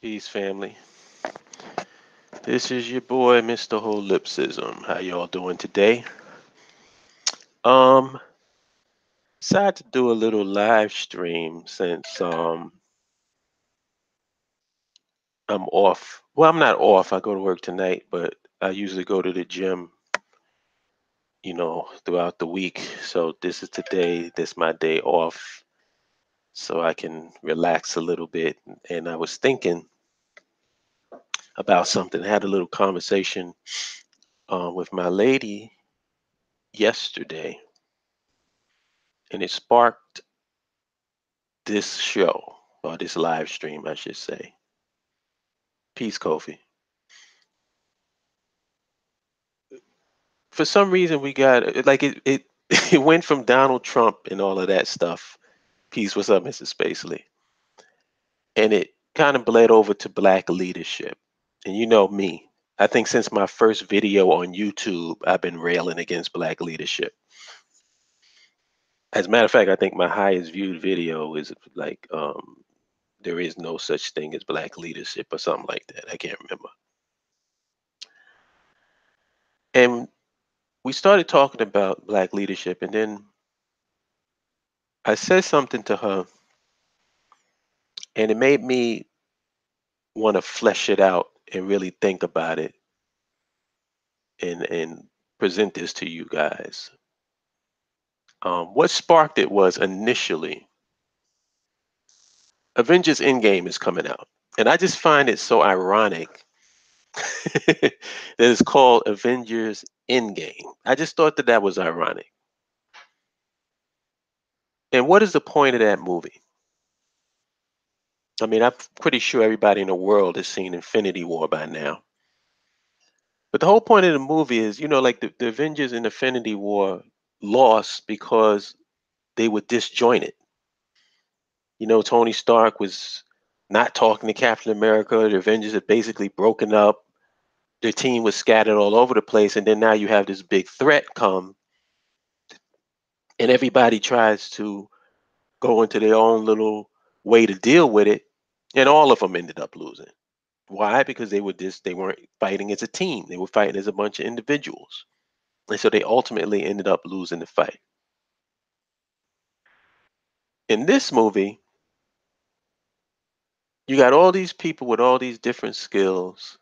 Peace, family. This is your boy, Mr. Holipsism. How y'all doing today? Um, Decided to do a little live stream since I'm off. Well, I'm not off. I go to work tonight, but I usually go to the gym, throughout the week. So this is today. This my day off, so I can relax a little bit. And I was thinking about something. I had a little conversation with my lady yesterday, and it sparked this show, or this live stream, I should say. Peace, Kofi. For some reason, we got like it. It went from Donald Trump and all of that stuff. Peace, what's up, Mrs. Spacely? And it kind of bled over to black leadership. And you know me. I think since my first video on YouTube, I've been railing against black leadership. As a matter of fact, I think my highest viewed video is like there is no such thing as black leadership or something like that. I can't remember. And we started talking about black leadership, and then I said something to her, and it made me want to flesh it out and really think about it and present this to you guys. What sparked it was initially Avengers Endgame is coming out, and I just find it so ironic that it's called Avengers Endgame. I just thought that that was ironic. And what is the point of that movie? I mean, I'm pretty sure everybody in the world has seen Infinity War by now. But the whole point of the movie is, like the Avengers in Infinity War lost because they were disjointed. Tony Stark was not talking to Captain America. The Avengers had basically broken up. Their team was scattered all over the place. And then now you have this big threat come, and everybody tries to go into their own little way to deal with it. And all of them ended up losing. Why? Because they weren't fighting as a team. They were fighting as a bunch of individuals. And so they ultimately ended up losing the fight. In this movie, you got all these people with all these different skills,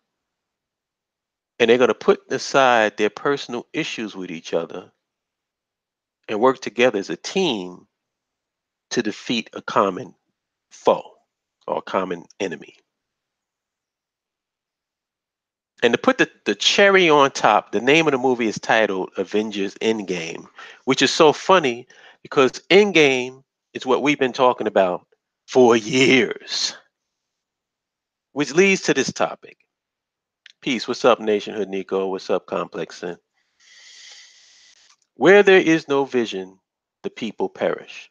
and they're going to put aside their personal issues with each other and work together as a team to defeat a common foe or a common enemy. And to put the cherry on top, the name of the movie is titled Avengers Endgame, which is so funny because Endgame is what we've been talking about for years, which leads to this topic. Peace. What's up, Nationhood Nico? What's up, Complex Sin? Where there is no vision, the people perish.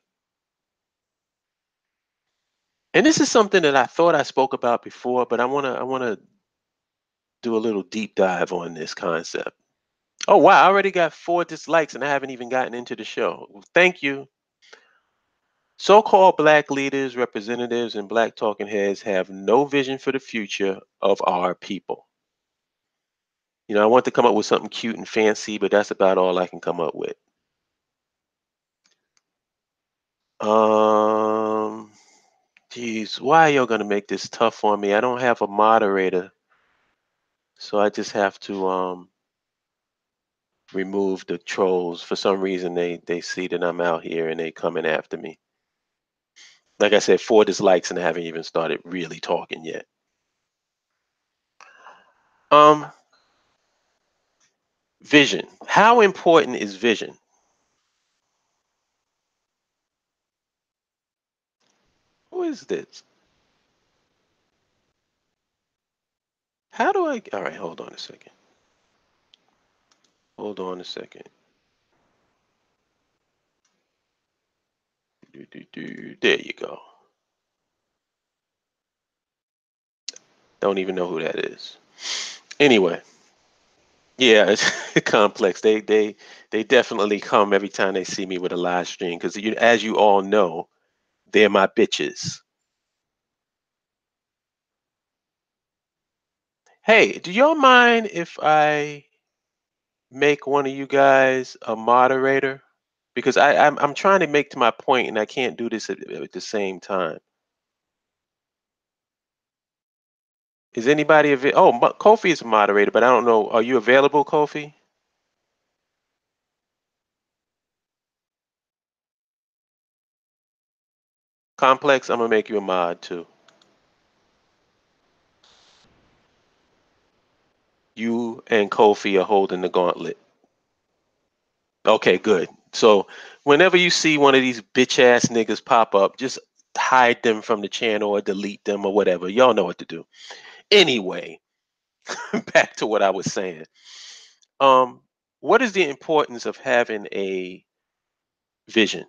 And this is something that I thought I spoke about before, but I wanna do a little deep dive on this concept. Oh wow, I already got 4 dislikes and I haven't even gotten into the show. Well, thank you. So-called black leaders, representatives, and black talking heads have no vision for the future of our people. I want to come up with something cute and fancy, but that's about all I can come up with. Um, Geez, why are y'all gonna make this tough on me? I don't have a moderator, so I just have to remove the trolls. For some reason, they see that I'm out here and they coming after me. Like I said, 4 dislikes and I haven't even started really talking yet. Um, Vision. How important is vision? Who is this? How do I? All right, hold on a second. Hold on a second. There you go. Don't even know who that is. Anyway, yeah, it's complex. They definitely come every time they see me with a live stream because as you all know, they're my bitches. Hey, do y'all mind if I make one of you guys a moderator? Because I'm trying to make to my point and I can't do this at the same time. Is anybody oh, Kofi is a moderator, but I don't know. Are you available, Kofi? Complex, I'm gonna make you a mod too. You and Kofi are holding the gauntlet. Okay, good. So whenever you see one of these bitch ass niggas pop up, just hide them from the channel or delete them or whatever. Y'all know what to do. Anyway, back to what I was saying. Um, what is the importance of having a vision?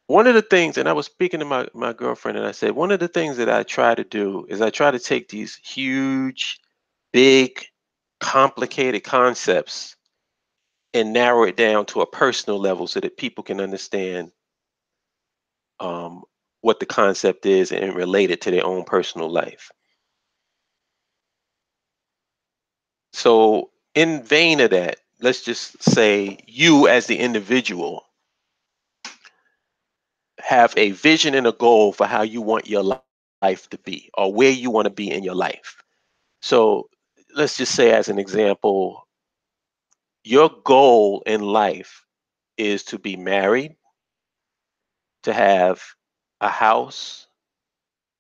One of the things, and I was speaking to my girlfriend, and I said, one of the things that I try to do is I try to take these huge, big, complicated concepts and narrow it down to a personal level so that people can understand um, what the concept is and relate it to their own personal life. So, in vain of that, let's just say you as the individual have a vision and a goal for how you want your life to be or where you want to be in your life. So, let's just say, as an example, your goal in life is to be married, to have a house,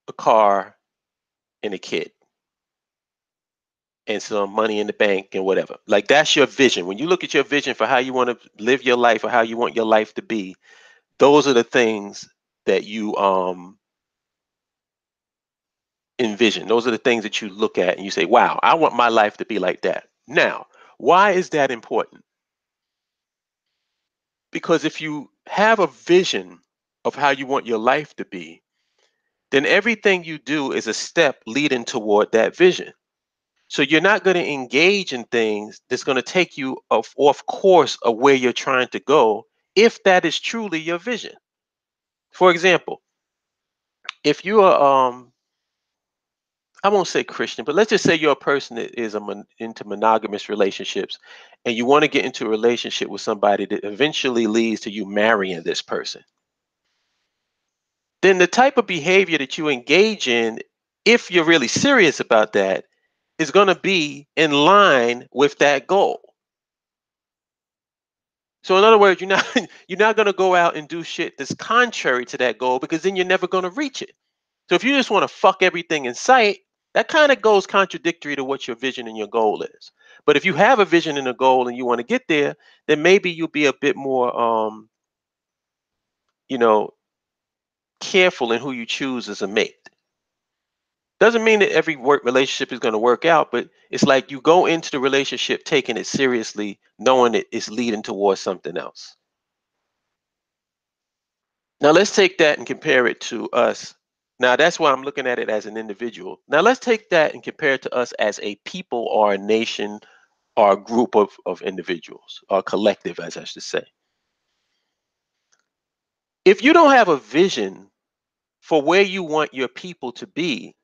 a car, and a kid, and some money in the bank and whatever. Like that's your vision. When you look at your vision for how you want to live your life or how you want your life to be, those are the things that you envision. Those are the things that you look at and you say, "Wow, I want my life to be like that." Now, why is that important? Because if you have a vision of how you want your life to be, then everything you do is a step leading toward that vision. So you're not going to engage in things that's going to take you off course of where you're trying to go if that is truly your vision. For example, if you are I won't say Christian, but let's just say you're a person that is into monogamous relationships and you want to get into a relationship with somebody that eventually leads to you marrying this person. Then the type of behavior that you engage in, if you're really serious about that, is going to be in line with that goal. So in other words, you're not you're not going to go out and do shit that's contrary to that goal because then you're never going to reach it. So if you just want to fuck everything in sight, that kind of goes contradictory to what your vision and your goal is. But if you have a vision and a goal and you want to get there, then maybe you'll be a bit more you know, careful in who you choose as a mate. Doesn't mean that every work relationship is going to work out, but it's like you go into the relationship taking it seriously, knowing that it's leading towards something else. Now let's take that and compare it to us. Now that's why I'm looking at it as an individual. Now let's take that and compare it to us as a people or a nation or a group of individuals or collective, as I should say. If you don't have a vision for where you want your people to be,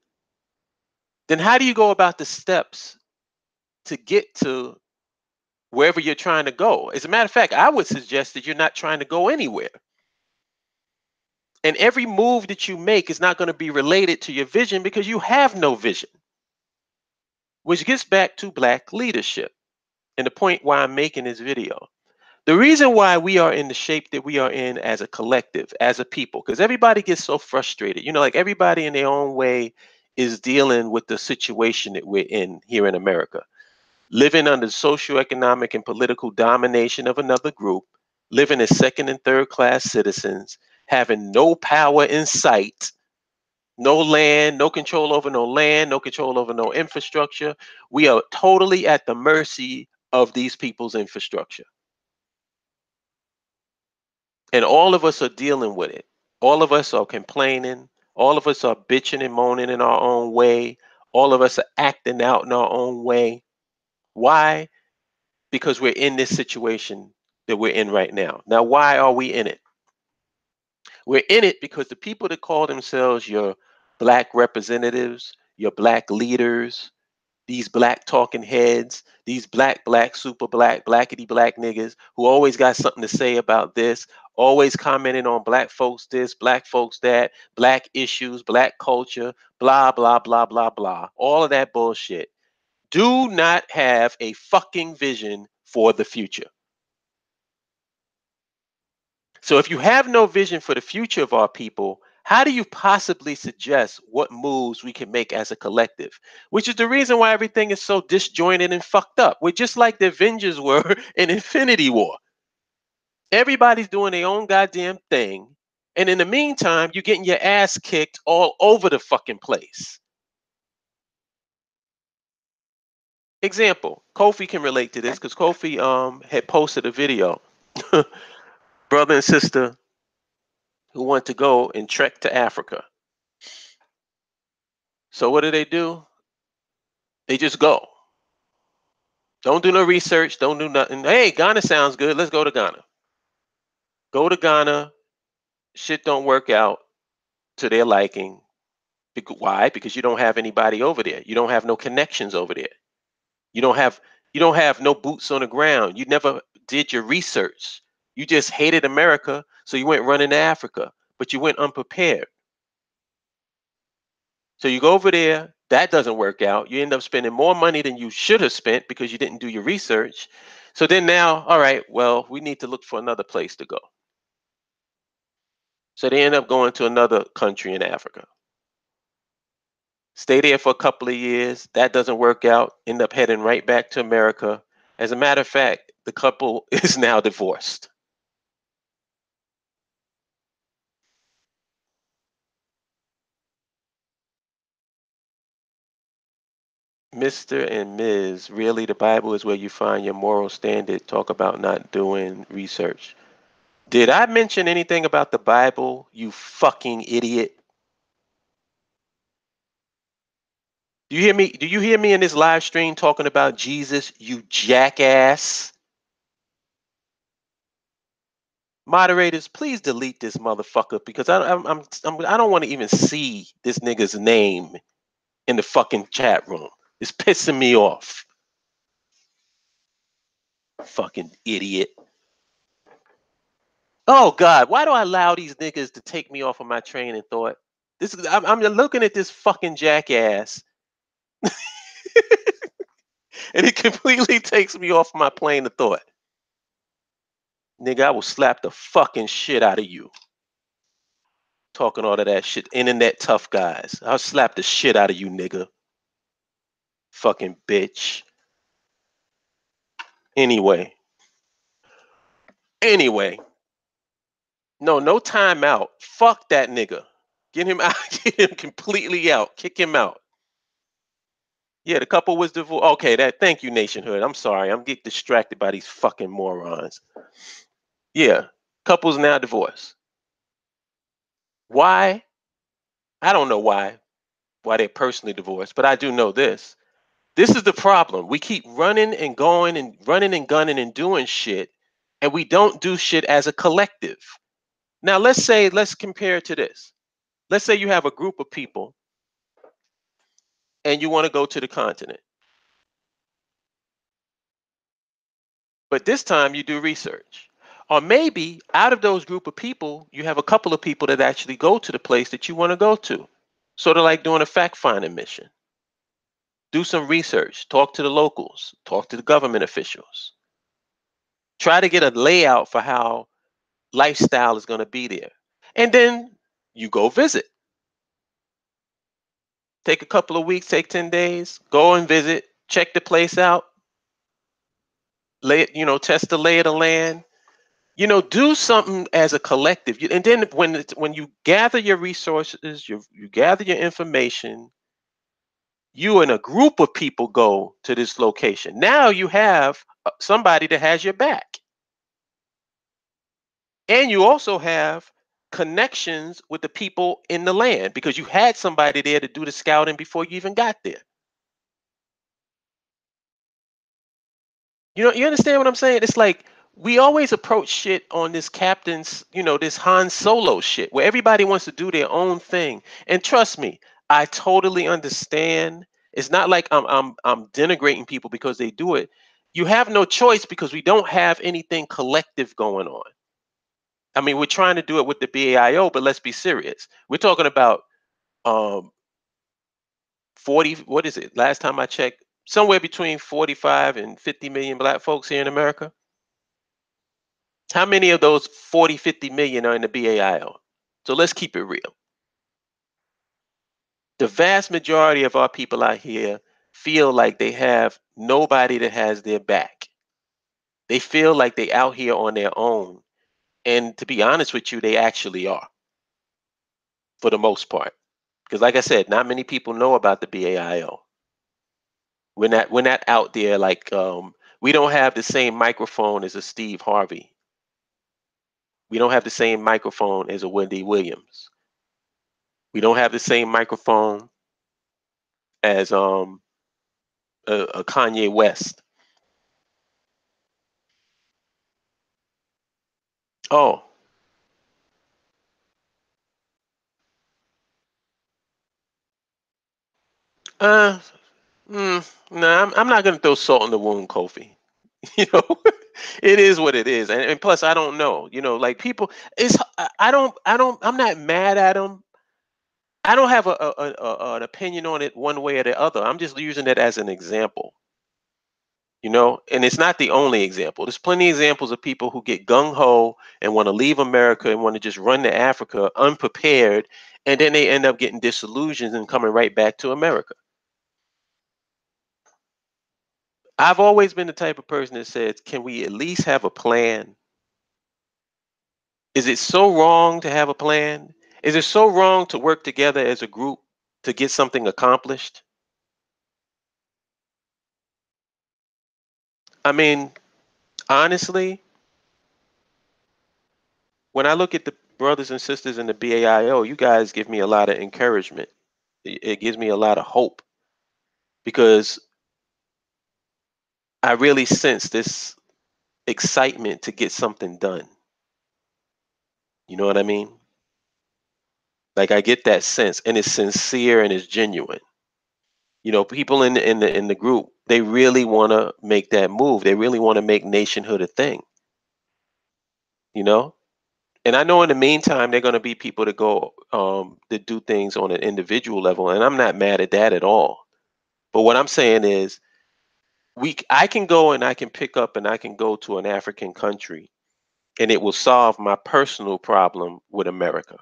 then how do you go about the steps to get to wherever you're trying to go? As a matter of fact, I would suggest that you're not trying to go anywhere. And every move that you make is not going to be related to your vision because you have no vision. Which gets back to Black leadership and the point why I'm making this video. The reason why we are in the shape that we are in as a collective, as a people, because everybody gets so frustrated. Like everybody in their own way is dealing with the situation that we're in here in America. Living under socioeconomic and political domination of another group, living as second and third class citizens, having no power in sight, no land, no control over no land, no control over no infrastructure. We are totally at the mercy of these people's infrastructure. And all of us are dealing with it. All of us are complaining. All of us are bitching and moaning in our own way. All of us are acting out in our own way. Why? Because we're in this situation that we're in right now. Now, why are we in it? We're in it because the people that call themselves your Black representatives, your black leaders, these black talking heads, these black, super black, blackity black niggas who always got something to say about this, always commenting on black folks this, black folks that, black issues, black culture, blah, blah, blah, blah, blah. All of that bullshit. Do not have a fucking vision for the future. So if you have no vision for the future of our people, how do you possibly suggest what moves we can make as a collective? Which is the reason why everything is so disjointed and fucked up. We're just like the Avengers were in Infinity War. Everybody's doing their own goddamn thing. And in the meantime, you're getting your ass kicked all over the fucking place. Example, Kofi can relate to this because Kofi had posted a video. Brother and sister who want to go and trek to Africa. So what do? They just go. Don't do no research. Don't do nothing. Hey, Ghana sounds good. Let's go to Ghana. Go to Ghana. Shit don't work out to their liking. Why? Because you don't have anybody over there. You don't have no connections over there. You don't have no boots on the ground. You never did your research. You just hated America, so you went running to Africa, but you went unprepared. So you go over there, that doesn't work out. You end up spending more money than you should have spent because you didn't do your research. So then now, all right, well, we need to look for another place to go. So they end up going to another country in Africa. Stay there for a couple of years. That doesn't work out. End up heading right back to America. As a matter of fact, the couple is now divorced. Mr. and Ms., really, the Bible is where you find your moral standard. Talk about not doing research. Did I mention anything about the Bible, you fucking idiot? Do you hear me? Do you hear me in this live stream talking about Jesus, you jackass? Moderators, please delete this motherfucker because I don't want to even see this nigga's name in the fucking chat room. It's pissing me off. Fucking idiot. Oh God, why do I allow these niggas to take me off of my train of thought? I'm looking at this fucking jackass, and it completely takes me off my plane of thought. Nigga, I will slap the fucking shit out of you. Talking all of that shit. Internet tough guys. I'll slap the shit out of you, nigga. Fucking bitch. Anyway. No timeout. Fuck that nigga. Get him out. Get him completely out. Kick him out. Yeah, the couple was divorced. Okay, thank you, Nationhood. I'm sorry. I'm getting distracted by these fucking morons. Yeah. Couple's now divorced. Why? I don't know why they're personally divorced, but I do know this. This is the problem. We keep running and going and running and gunning and doing shit, and we don't do shit as a collective. Now, let's compare it to this. Let's say you have a group of people and you want to go to the continent. But this time you do research. Or maybe out of those group of people, you have a couple of people that actually go to the place that you want to go to. Sort of like doing a fact finding mission. Do some research, talk to the locals, talk to the government officials. Try to get a layout for how lifestyle is going to be there. And then you go visit. Take a couple of weeks, take 10 days, go and visit, check the place out, test the lay of the land. Do something as a collective. And then when you gather your resources, you gather your information, you and a group of people go to this location. Now you have somebody that has your back. And you also have connections with the people in the land because you had somebody there to do the scouting before you even got there. You understand what I'm saying? It's like we always approach shit on this captain's, this Han Solo shit where everybody wants to do their own thing. And trust me, I totally understand. It's not like I'm denigrating people because they do it. You have no choice because we don't have anything collective going on. I mean, we're trying to do it with the BAIO, but let's be serious. We're talking about um 40, what is it? Last time I checked, somewhere between 45 and 50 million black folks here in America. How many of those 40, 50 million are in the BAIO? So let's keep it real. The vast majority of our people out here feel like they have nobody that has their back. They feel like they out here on their own. And to be honest with you, they actually are for the most part. Because like I said, not many people know about the BAIO. We're not out there like we don't have the same microphone as a Steve Harvey. We don't have the same microphone as a Wendy Williams. We don't have the same microphone as a Kanye West. Oh, uh, nah, I'm not gonna throw salt in the wound, Kofi. You know, it is what it is, and plus, I don't know. You know, like people, I'm not mad at them. I don't have an opinion on it one way or the other. I'm just using it as an example. You know, and it's not the only example. There's plenty of examples of people who get gung ho and want to leave America and want to just run to Africa unprepared, and then they end up getting disillusioned and coming right back to America. I've always been the type of person that says, can we at least have a plan? Is it so wrong to have a plan? Is it so wrong to work together as a group to get something accomplished? I mean, honestly, when I look at the brothers and sisters in the BAIO, you guys give me a lot of encouragement. It gives me a lot of hope because I really sense this excitement to get something done. You know what I mean? Like I get that sense, and it's sincere and it's genuine. You know, people in the group, they really want to make that move. They really want to make nationhood a thing. You know, and I know in the meantime they're going to be people that go that do things on an individual level, and I'm not mad at that at all. But what I'm saying is, I can go and I can pick up and I can go to an African country, and it will solve my personal problem with America.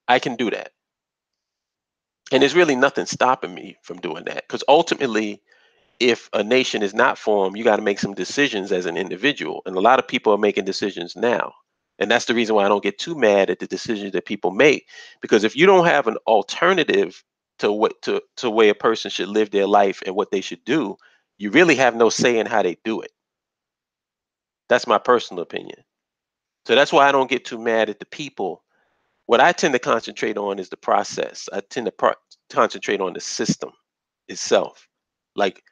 I can do that, and there's really nothing stopping me from doing that because ultimately if a nation is not formed, you got to make some decisions as an individual. And a lot of people are making decisions now. And that's the reason why I don't get too mad at the decisions that people make. Because if you don't have an alternative to to way a person should live their life and what they should do, you really have no say in how they do it. That's my personal opinion. So that's why I don't get too mad at the people. What I tend to concentrate on is the process. I tend to concentrate on the system itself. Like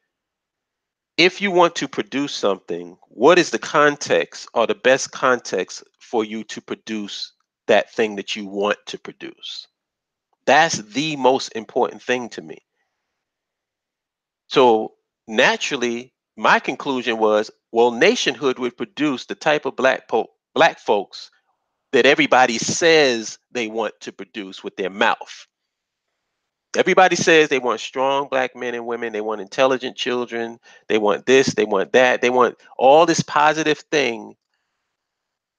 if you want to produce something, what is the context or the best context for you to produce that thing that you want to produce? That's the most important thing to me. So naturally, my conclusion was, well, nationhood would produce the type of black folks that everybody says they want to produce with their mouth. Everybody says they want strong black men and women. They want intelligent children. They want this. They want that. They want all this positive thing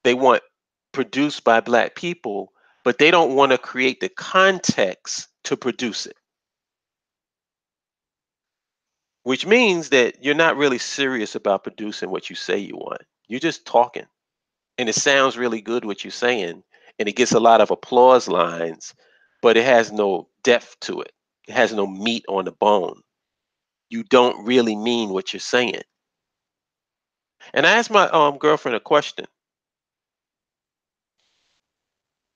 they want produced by black people, but they don't want to create the context to produce it, which means that you're not really serious about producing what you say you want. You're just talking. And it sounds really good what you're saying. And it gets a lot of applause lines, but it has no depth to it. It has no meat on the bone. You don't really mean what you're saying. And I asked my girlfriend a question.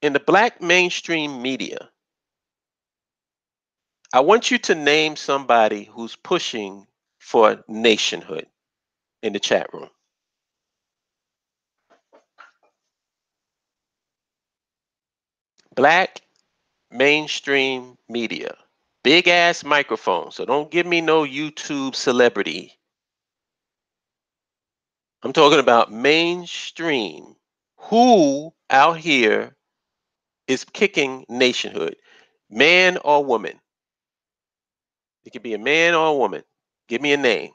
In the black mainstream media, I want you to name somebody who's pushing for nationhood in the chat room. Black mainstream media. Big ass microphone. So don't give me no YouTube celebrity. I'm talking about mainstream. Who out here is kicking nationhood? Man or woman? It could be a man or a woman. Give me a name.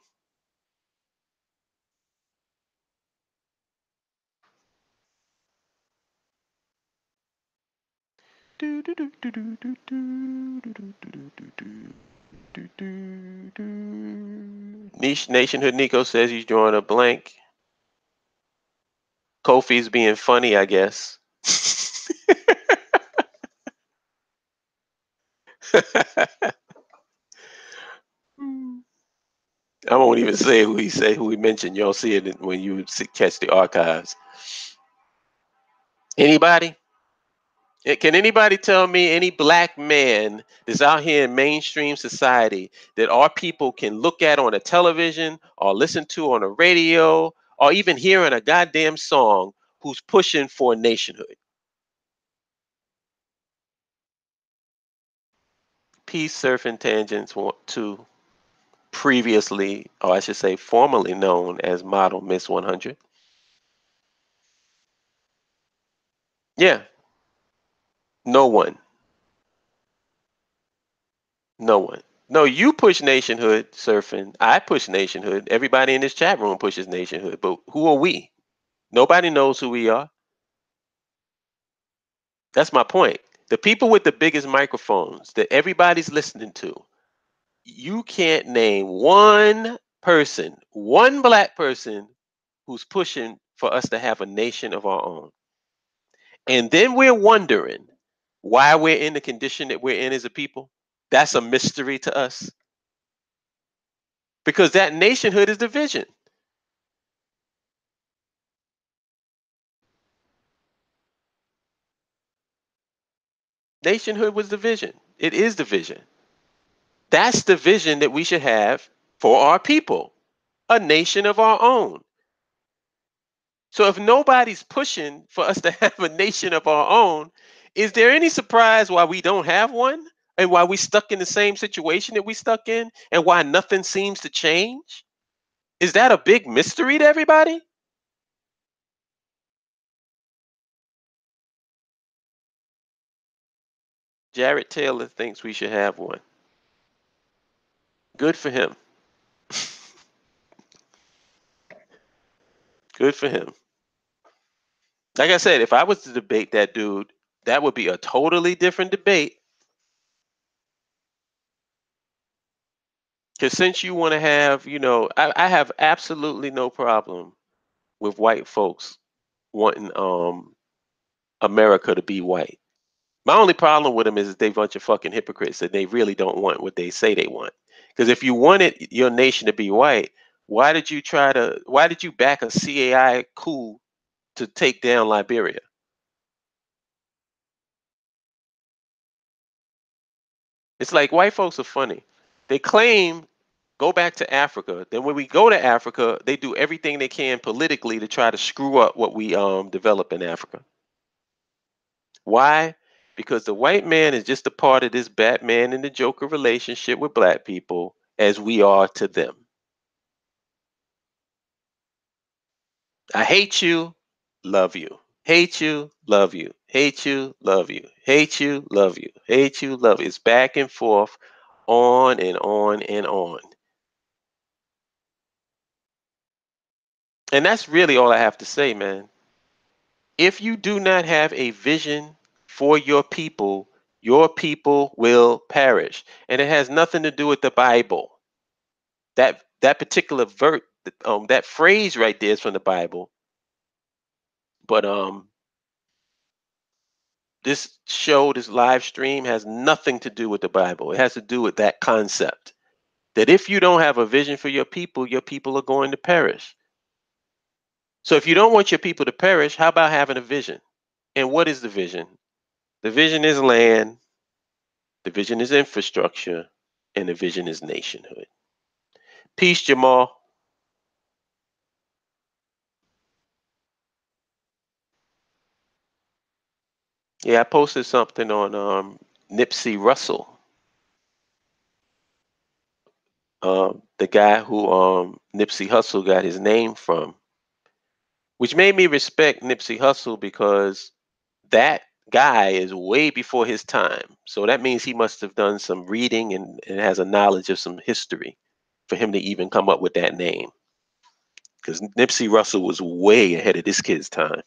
Nationhood Nico says he's drawing a blank. Kofi's being funny, I guess. I won't even say who he mentioned. You'll see it when you catch the archives. Anybody? Can anybody tell me any black man that's out here in mainstream society that our people can look at on a television or listen to on a radio or even hear in a goddamn song who's pushing for nationhood? Peace Surfing Tangents 2, previously, or I should say formerly known as Model Miss 100. Yeah, no one. No one. No, you push nationhood surfing. I push nationhood. Everybody in this chat room pushes nationhood. But who are we? Nobody knows who we are. That's my point. The people with the biggest microphones that everybody's listening to, you can't name one person, one black person who's pushing for us to have a nation of our own. And then we're wondering why we're in the condition that we're in as a people. That's a mystery to us. Because that nationhood is division. Nationhood was division. It is division. That's the vision that we should have for our people, a nation of our own. So if nobody's pushing for us to have a nation of our own, is there any surprise why we don't have one and why we stuck in the same situation that we stuck in and why nothing seems to change? Is that a big mystery to everybody? Jared Taylor thinks we should have one. Good for him. Good for him. Like I said, if I was to debate that dude, that would be a totally different debate. Because since you want to have, I have absolutely no problem with white folks wanting America to be white. My only problem with them is they a bunch of fucking hypocrites and they really don't want what they say they want. Because if you wanted your nation to be white, why did you back a CAI coup to take down Liberia? It's like white folks are funny. They claim go back to Africa. Then when we go to Africa, they do everything they can politically to try to screw up what we develop in Africa. Why? Because the white man is just a part of this Batman and the Joker relationship with black people as we are to them. I hate you, love you. Hate you, love you. Hate you, love you. Hate you, love you. Hate you, love you. It's back and forth, on and on and on. And that's really all I have to say, man. If you do not have a vision for your people will perish. And it has nothing to do with the Bible. That particular that phrase right there is from the Bible. But this live stream has nothing to do with the Bible. It has to do with that concept. That if you don't have a vision for your people are going to perish. So if you don't want your people to perish, how about having a vision? And what is the vision? The vision is land, the vision is infrastructure, and the vision is nationhood. Peace, Jamal. Yeah, I posted something on Nipsey Russell, the guy who Nipsey Hussle got his name from, which made me respect Nipsey Hussle because that guy is way before his time. So that means he must have done some reading and has a knowledge of some history for him to even come up with that name. Because Nipsey Russell was way ahead of this kid's time.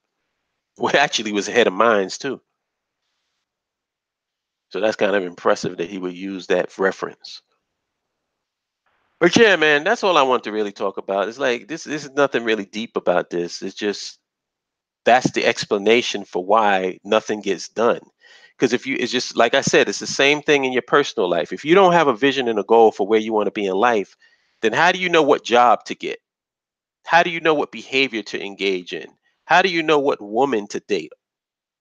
Well, actually was ahead of mine's too. So that's kind of impressive that he would use that reference. But yeah, man, that's all I want to really talk about. It's like this is nothing really deep about this. It's just that's the explanation for why nothing gets done. Because if you, it's just like I said, it's the same thing in your personal life. If you don't have a vision and a goal for where you want to be in life, then how do you know what job to get? How do you know what behavior to engage in? How do you know what woman to date?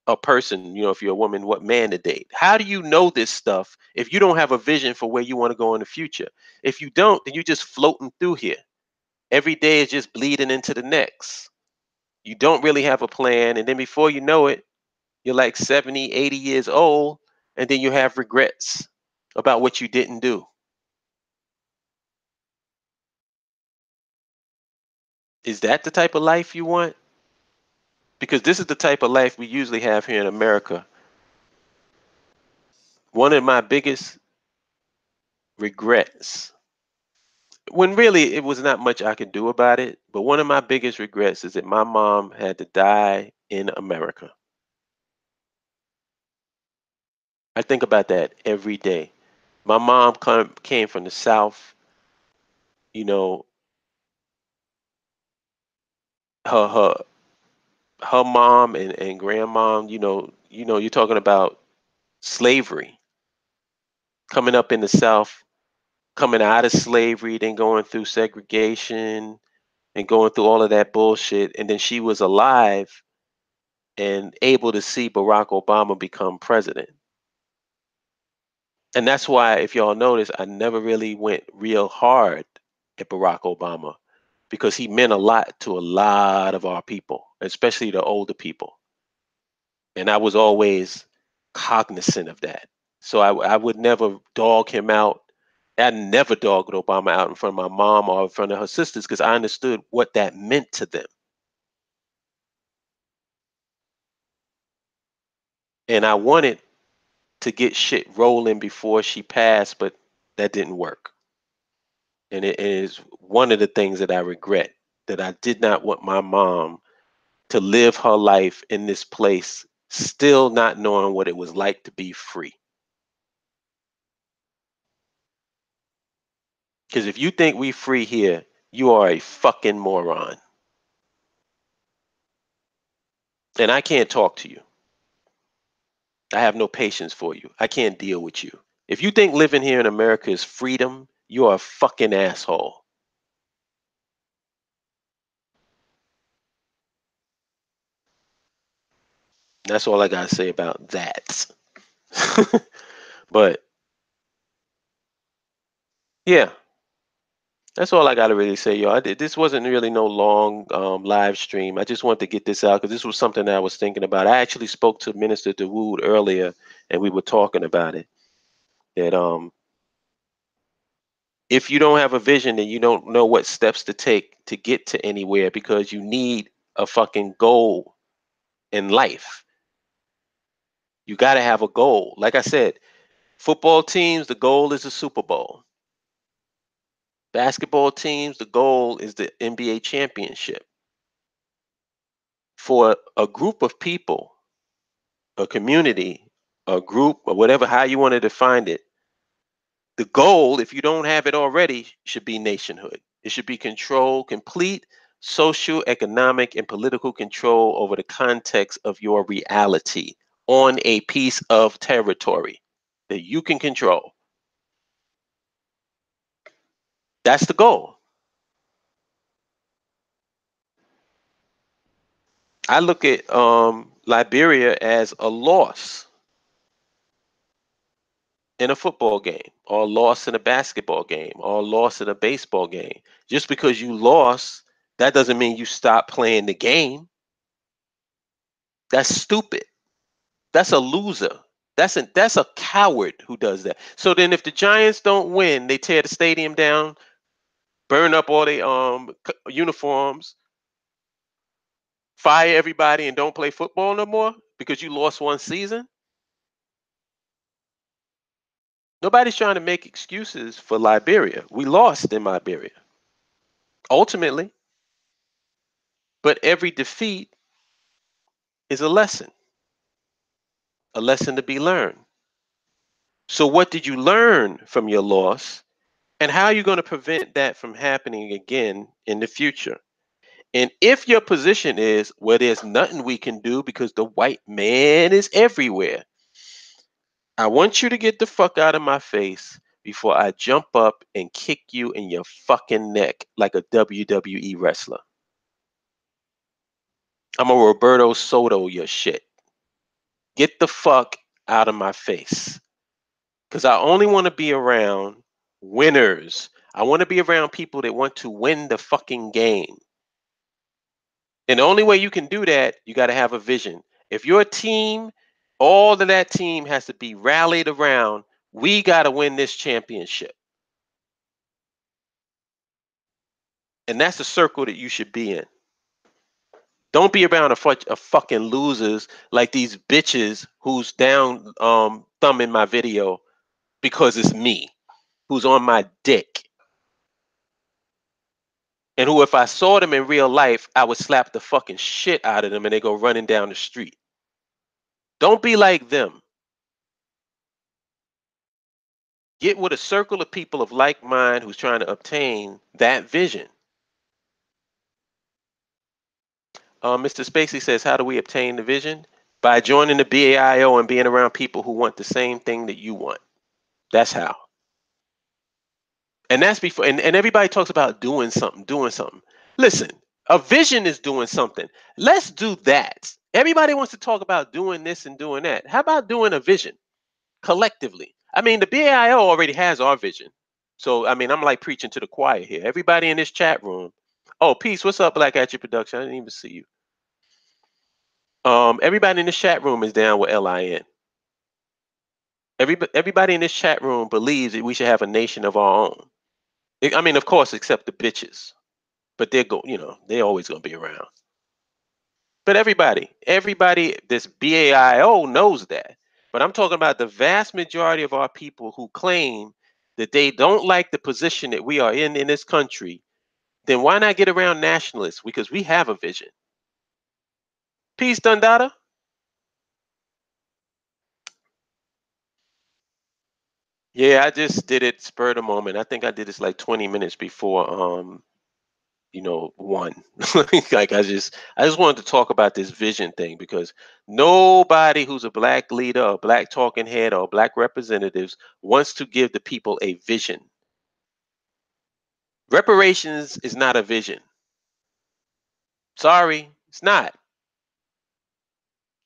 A person, if you're a woman, what man to date? How do you know this stuff if you don't have a vision for where you want to go in the future? If you don't, then you're just floating through here. Every day is just bleeding into the next. You don't really have a plan. And then before you know it, you're like 70, 80 years old, and then you have regrets about what you didn't do. Is that the type of life you want? Because this is the type of life we usually have here in America. One of my biggest regrets, when really it was not much I could do about it, but one of my biggest regrets is that my mom had to die in America. I think about that every day. My mom came from the South. You know, her her her mom and grandmom. You're talking about slavery, coming up in the South, coming out of slavery, then going through segregation and going through all of that bullshit. And then she was alive and able to see Barack Obama become president. And that's why, if y'all notice, I never really went real hard at Barack Obama because he meant a lot to a lot of our people, especially the older people. And I was always cognizant of that. So I would never dog him out. I never dogged Obama out in front of my mom or in front of her sisters because I understood what that meant to them. And I wanted to get shit rolling before she passed, but that didn't work. And it is one of the things that I regret, that I did not want my mom to live her life in this place, still not knowing what it was like to be free. Because if you think we free here, you are a fucking moron. And I can't talk to you. I have no patience for you. I can't deal with you. If you think living here in America is freedom, you are a fucking asshole. That's all I gotta say about that. But yeah, that's all I gotta really say, y'all. This wasn't really no long live stream. I just wanted to get this out because this was something that I was thinking about. I actually spoke to Minister DeWood earlier, and we were talking about it. That if you don't have a vision, then you don't know what steps to take to get to anywhere because you need a fucking goal in life. You got to have a goal. Like I said, football teams, the goal is the Super Bowl. Basketball teams, the goal is the NBA championship. For a group of people, a community, a group, or whatever, how you want to define it, the goal, if you don't have it already, should be nationhood. It should be control, complete social, economic, and political control over the context of your reality on a piece of territory that you can control. That's the goal. I look at Liberia as a loss in a football game, or a loss in a basketball game, or a loss in a baseball game. Just because you lost, that doesn't mean you stop playing the game. That's stupid. That's a loser. That's a coward who does that. So then if the Giants don't win, they tear the stadium down, burn up all the uniforms, fire everybody, and don't play football no more because you lost one season. Nobody's trying to make excuses for Liberia. We lost in Liberia ultimately, but every defeat is a lesson to be learned. So what did you learn from your loss, and how are you going to prevent that from happening again in the future? And if your position is, well, there's nothing we can do because the white man is everywhere, I want you to get the fuck out of my face before I jump up and kick you in your fucking neck like a WWE wrestler. I'm a Roberto Soto your shit. Get the fuck out of my face. Because I only want to be around winners. I want to be around people that want to win the fucking game. And the only way you can do that, you got to have a vision. If you're a team, all of that team has to be rallied around, we got to win this championship. And that's the circle that you should be in. Don't be around a fucking losers like these bitches who's down thumbing my video because it's me, who's on my dick. And who, if I saw them in real life, I would slap the fucking shit out of them and they go running down the street. Don't be like them. Get with a circle of people of like mind who's trying to obtain that vision. Mr. Spacey says, how do we obtain the vision? By joining the BAIO and being around people who want the same thing that you want. That's how. And that's before, and everybody talks about doing something, doing something. Listen, a vision is doing something. Let's do that. Everybody wants to talk about doing this and doing that. How about doing a vision collectively? I mean, the BAIO already has our vision. So, I mean, I'm like preaching to the choir here. Everybody in this chat room. Oh, peace. What's up, Black Attribute Production? I didn't even see you. Everybody in this chat room is down with LIN. Everybody in this chat room believes that we should have a nation of our own. I mean, of course, except the bitches, but they're always gonna be around. But everybody, this BAIO knows that. But I'm talking about the vast majority of our people who claim that they don't like the position that we are in this country. Then why not get around nationalists? Because we have a vision. Peace, Dundada. Yeah, I just did it spur of the moment. I think I did this like 20 minutes before one. Like I just wanted to talk about this vision thing because nobody who's a black leader or black talking head or black representatives wants to give the people a vision. Reparations is not a vision. Sorry, it's not.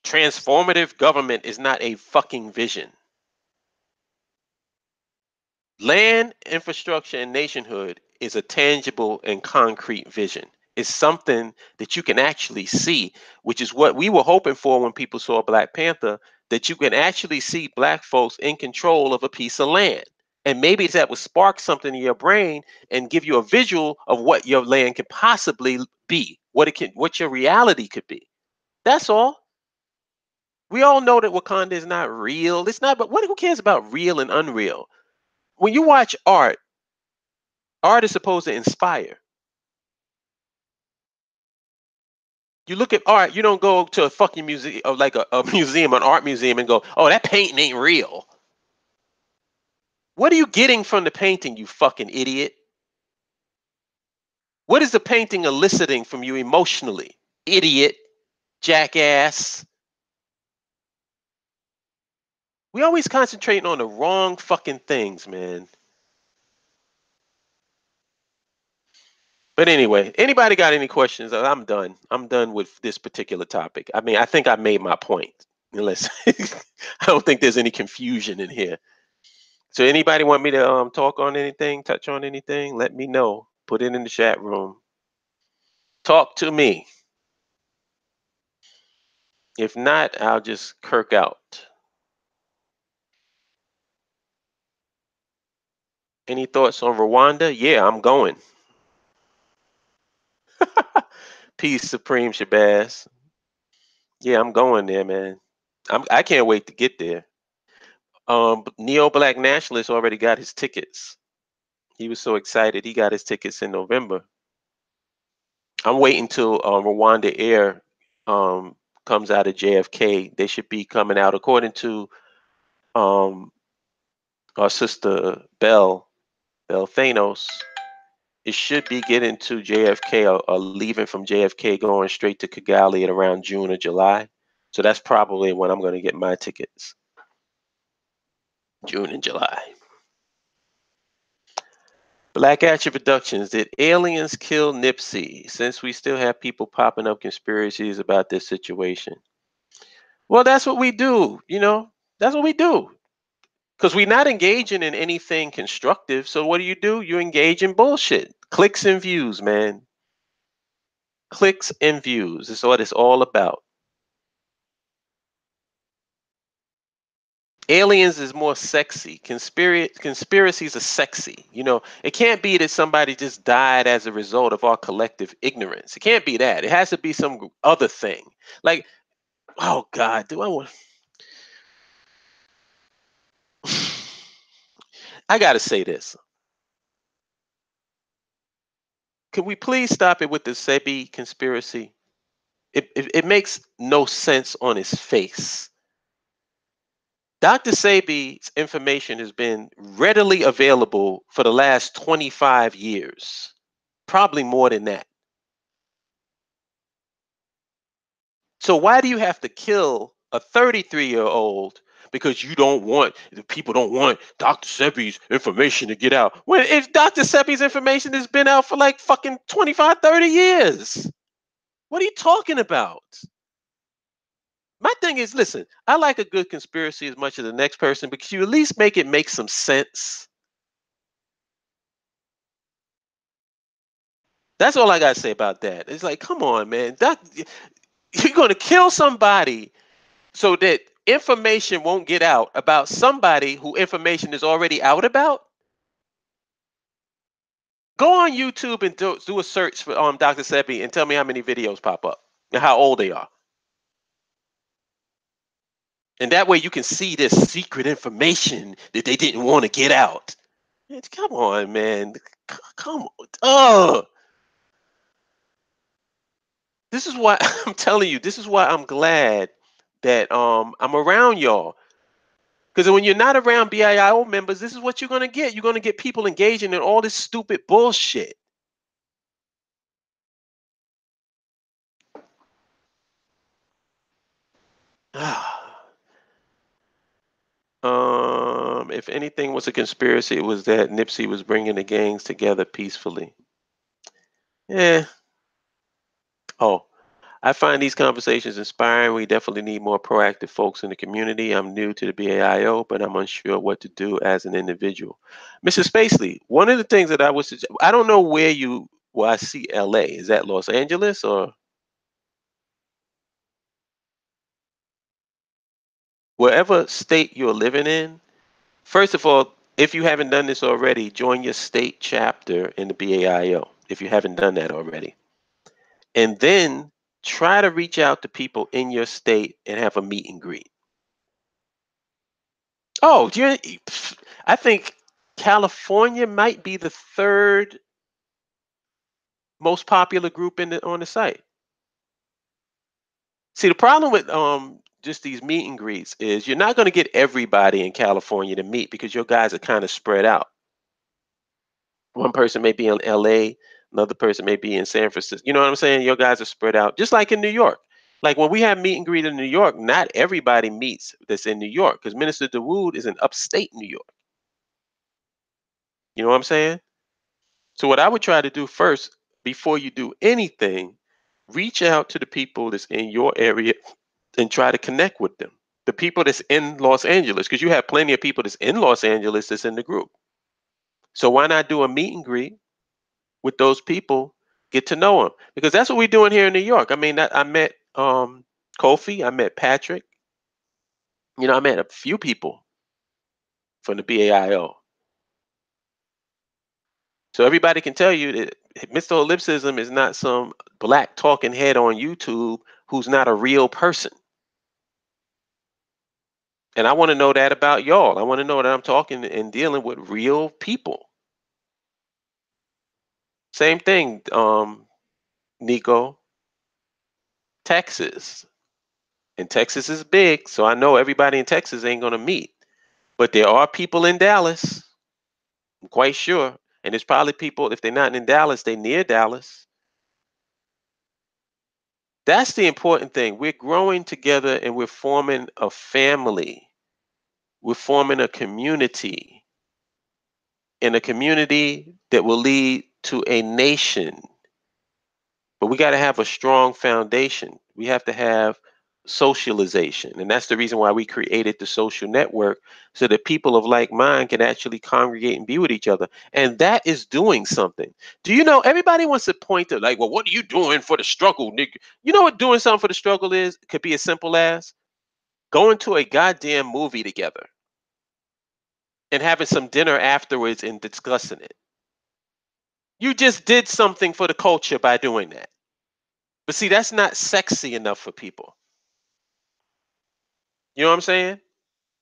Transformative government is not a fucking vision. Land, infrastructure, and nationhood is a tangible and concrete vision. It's something that you can actually see, which is what we were hoping for when people saw Black Panther, that you can actually see black folks in control of a piece of land. And maybe that would spark something in your brain and give you a visual of what your land could possibly be, what your reality could be. That's all. We all know that Wakanda is not real. It's not, but who cares about real and unreal? When you watch art is supposed to inspire. You look at art, you don't go to a fucking museum or like a museum, an art museum, and go, oh, that painting ain't real. What are you getting from the painting, you fucking idiot? What is the painting eliciting from you emotionally? Idiot, jackass. We always concentrating on the wrong fucking things, man. But anyway, anybody got any questions? I'm done. I'm done with this particular topic. I mean, I think I made my point. Unless I don't think there's any confusion in here. So anybody want me to talk on anything, touch on anything? Let me know. Put it in the chat room. Talk to me. If not, I'll just kirk out. Any thoughts on Rwanda? Yeah, I'm going. Peace supreme, Shabazz. Yeah, I'm going there, man. I can't wait to get there. Neo Black Nationalist already got his tickets. He was so excited. He got his tickets in November. I'm waiting till Rwanda Air um, comes out of JFK. They should be coming out according to um, our sister Bell Thanos. It should be getting to JFK or leaving from JFK going straight to Kigali at around June or July. So that's probably when I'm going to get my tickets. June and July. Black Action Productions. Did aliens kill Nipsey? Since we still have people popping up conspiracies about this situation. Well, that's what we do, That's what we do. Because we're not engaging in anything constructive. So what do? You engage in bullshit. Clicks and views, man. Clicks and views is what it's all about. Aliens is more sexy. Conspiracies are sexy. It can't be that somebody just died as a result of our collective ignorance. It can't be that. It has to be some other thing. Like, oh God, do I want? I gotta say this. Can we please stop it with the Sebi conspiracy? It makes no sense on its face. Dr. Sebi's information has been readily available for the last 25 years, probably more than that. So why do you have to kill a 33-year-old because the people don't want Dr. Sebi's information to get out? When if Dr. Sebi's information has been out for like fucking 25, 30 years. What are you talking about? My thing is, listen, I like a good conspiracy as much as the next person because you at least make it make some sense. That's all I gotta say about that. It's like, come on, man. You're gonna kill somebody so that information won't get out about somebody who information is already out about. Go on YouTube and do a search for Dr. Sebi and tell me how many videos pop up and how old they are. And that way you can see this secret information that they didn't want to get out. Come on, man. Come on. Oh, this is why I'm telling you, this is why I'm glad that I'm around y'all. Because when you're not around BIO members, this is what you're gonna get. You're gonna get people engaging in all this stupid bullshit. If anything was a conspiracy, it was that Nipsey was bringing the gangs together peacefully. Yeah. Oh, I find these conversations inspiring. We definitely need more proactive folks in the community. I'm new to the BAIO, but I'm unsure what to do as an individual. Mrs. Spacely, one of the things that I would suggest, I don't know well, I see LA. Is that Los Angeles or wherever state you're living in? First of all, if you haven't done this already, join your state chapter in the BAIO if you haven't done that already. And then try to reach out to people in your state and have a meet and greet. Oh, I think California might be the third most popular group on the site. See, the problem with just these meet and greets is you're not going to get everybody in California to meet because your guys are kind of spread out. One person may be in LA, another person may be in San Francisco. You know what I'm saying? Your guys are spread out, just like in New York. Like when we have meet and greet in New York, not everybody meets that's in New York because Minister DeWood is in upstate New York. You know what I'm saying? So what I would try to do first, before you do anything, reach out to the people that's in your area and try to connect with them. The people that's in Los Angeles, because you have plenty of people that's in Los Angeles that's in the group. So why not do a meet and greet with those people, get to know them? Because that's what we're doing here in New York. I mean, I met Kofi, I met Patrick, I met a few people from the BAIO. So everybody can tell you that Mr. Holipsism is not some black talking head on YouTube who's not a real person. And I want to know that about y'all. I want to know that I'm talking and dealing with real people. Same thing, Nico, Texas. And Texas is big, so I know everybody in Texas ain't going to meet. But there are people in Dallas, I'm quite sure. And there's probably people, if they're not in Dallas, they're near Dallas. That's the important thing. We're growing together and we're forming a family. We're forming a community, and a community that will lead to a nation. But we got to have a strong foundation. We have to have socialization. And that's the reason why we created the social network, so that people of like mind can actually congregate and be with each other. And that is doing something. Do you know, everybody wants to point to, like, well, what are you doing for the struggle, nigga? You know what doing something for the struggle is? It could be as simple as going to a goddamn movie together and having some dinner afterwards and discussing it. You just did something for the culture by doing that. But see, that's not sexy enough for people. You know what I'm saying?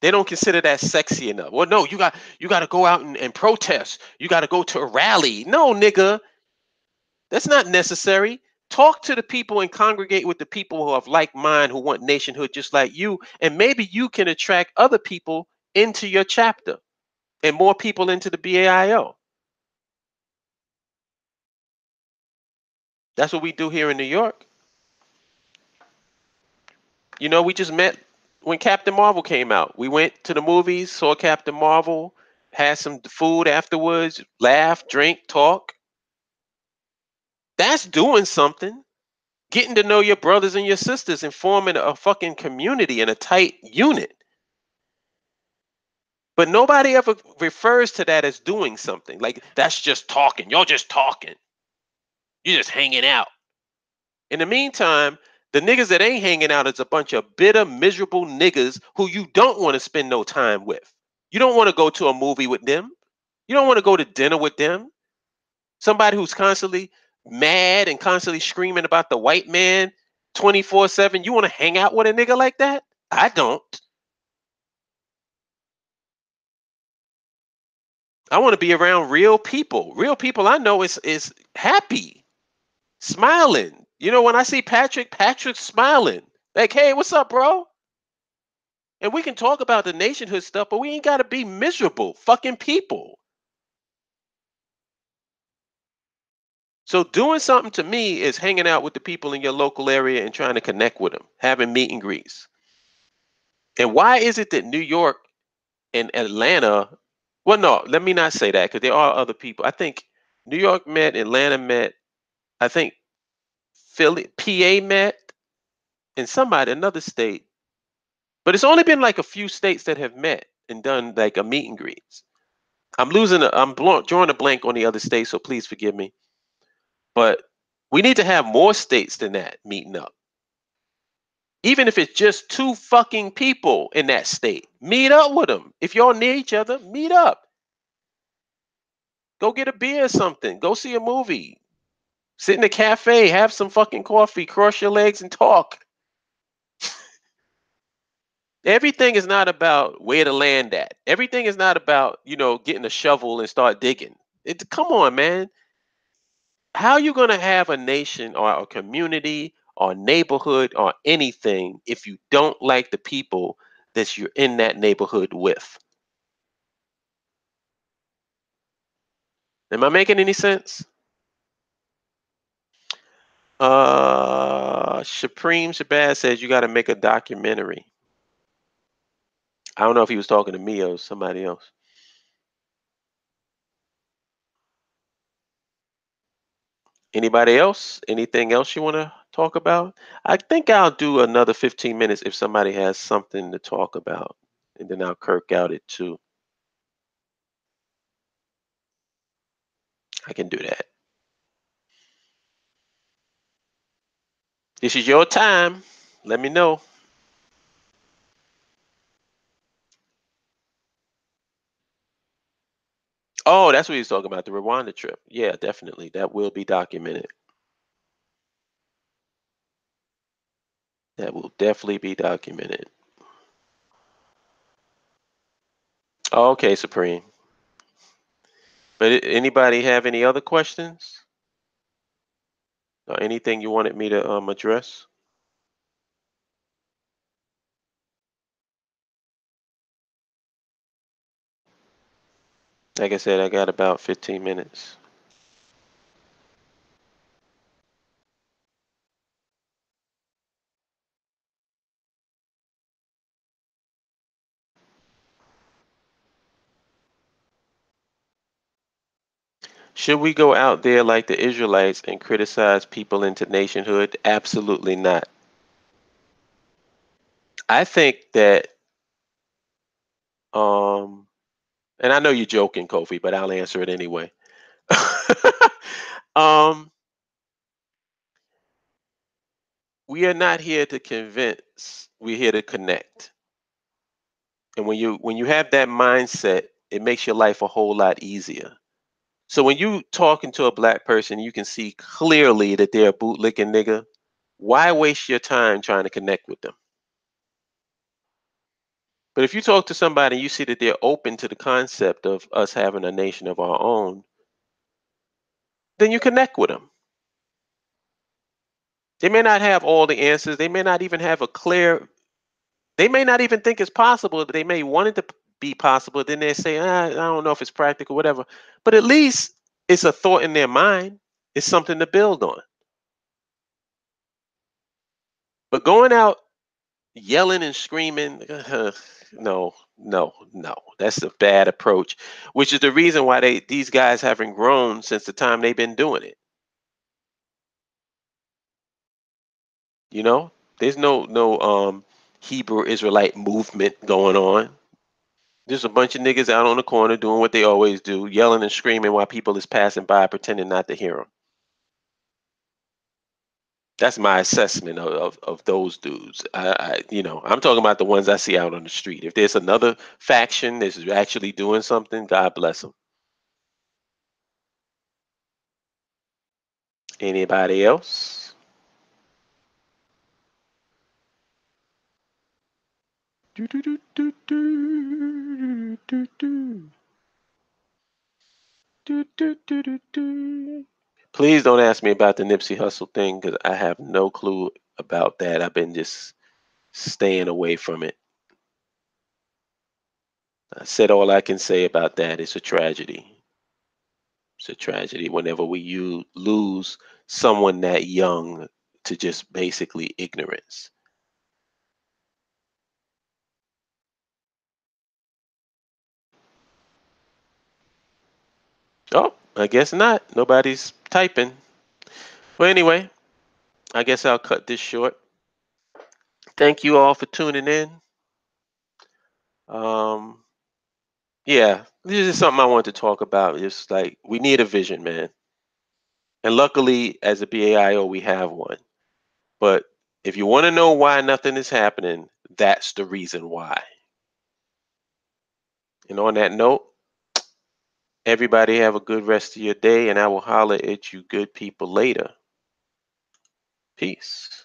They don't consider that sexy enough. Well, no, you got to go out and protest. You got to go to a rally. No, nigga, that's not necessary. Talk to the people and congregate with the people who have like mind, who want nationhood just like you, and maybe you can attract other people into your chapter and more people into the BAIO. That's what we do here in New York. You know, we just met when Captain Marvel came out. We went to the movies, saw Captain Marvel, had some food afterwards, laugh, drink, talk. That's doing something. Getting to know your brothers and your sisters and forming a fucking community and a tight unit. But nobody ever refers to that as doing something. Like, that's just talking. You're just talking. You're just hanging out. In the meantime, the niggas that ain't hanging out is a bunch of bitter, miserable niggas who you don't want to spend no time with. You don't want to go to a movie with them. You don't want to go to dinner with them. Somebody who's constantly mad and constantly screaming about the white man 24/7. You want to hang out with a nigga like that? I don't. I want to be around real people. Real people I know is happy, smiling. You know, when I see Patrick, Patrick's smiling. Like, hey, what's up, bro? And we can talk about the nationhood stuff, but we ain't got to be miserable fucking people. So doing something to me is hanging out with the people in your local area and trying to connect with them, having meet and greets. And why is it that New York and Atlanta, well, no, let me not say that, because there are other people. I think New York met, Atlanta met, I think Philly, PA met, and somebody, another state. But it's only been like a few states that have met and done like a meet and greets. Drawing a blank on the other states, so please forgive me. But we need to have more states than that meeting up. Even if it's just two fucking people in that state, meet up with them. If y'all near each other, meet up. Go get a beer or something. Go see a movie. Sit in a cafe, have some fucking coffee, cross your legs and talk. Everything is not about where to land at. Everything is not about, getting a shovel and start digging. Come on, man. How are you going to have a nation or a community or neighborhood or anything if you don't like the people that you're in that neighborhood with? Am I making any sense? Supreme Shabazz says you got to make a documentary. I don't know if he was talking to me or somebody else. Anybody else? Anything else you want to talk about? I think I'll do another 15 minutes if somebody has something to talk about, and then I'll kirk out it too. I can do that. This is your time. Let me know. Oh, that's what he's talking about, the Rwanda trip. Yeah, definitely. That will be documented. That will definitely be documented. Okay, Supreme. But anybody have any other questions or anything you wanted me to address? Like I said, I got about 15 minutes. Should we go out there like the Israelites and criticize people into nationhood? Absolutely not. I think that, um, and I know you're joking, Kofi, but I'll answer it anyway. um, we are not here to convince. We're here to connect. And when you have that mindset, it makes your life a whole lot easier. So when you talking to a black person, you can see clearly that they're a bootlicking nigga. Why waste your time trying to connect with them? But if you talk to somebody and you see that they're open to the concept of us having a nation of our own, then you connect with them. They may not have all the answers. They may not even have a clear. They may not even think it's possible. They may want it to be possible. Then they say, I don't know if it's practical, whatever. But at least it's a thought in their mind. It's something to build on. But going out yelling and screaming, no, no, no. That's a bad approach. Which is the reason why these guys haven't grown since the time they've been doing it. You know, there's no Hebrew Israelite movement going on. There's a bunch of niggas out on the corner doing what they always do, yelling and screaming while people is passing by, pretending not to hear them. That's my assessment of those dudes. I'm talking about the ones I see out on the street. If there's another faction that's actually doing something, God bless them. Anybody else? Do, do, do, do, do, do, do. Do, do, do, do, do. Please don't ask me about the Nipsey Hussle thing because I have no clue about that. I've been just staying away from it. I said all I can say about that. It's a tragedy. It's a tragedy whenever lose someone that young to just basically ignorance. Oh, I guess not. Nobody's typing. Well, anyway, I guess I'll cut this short. Thank you all for tuning in. Um, yeah, this is something I want to talk about. Just like we need a vision, man. And luckily, as a BAIO, we have one. But if you want to know why nothing is happening, that's the reason why. And on that note, everybody have a good rest of your day, and I will holler at you good people later. Peace.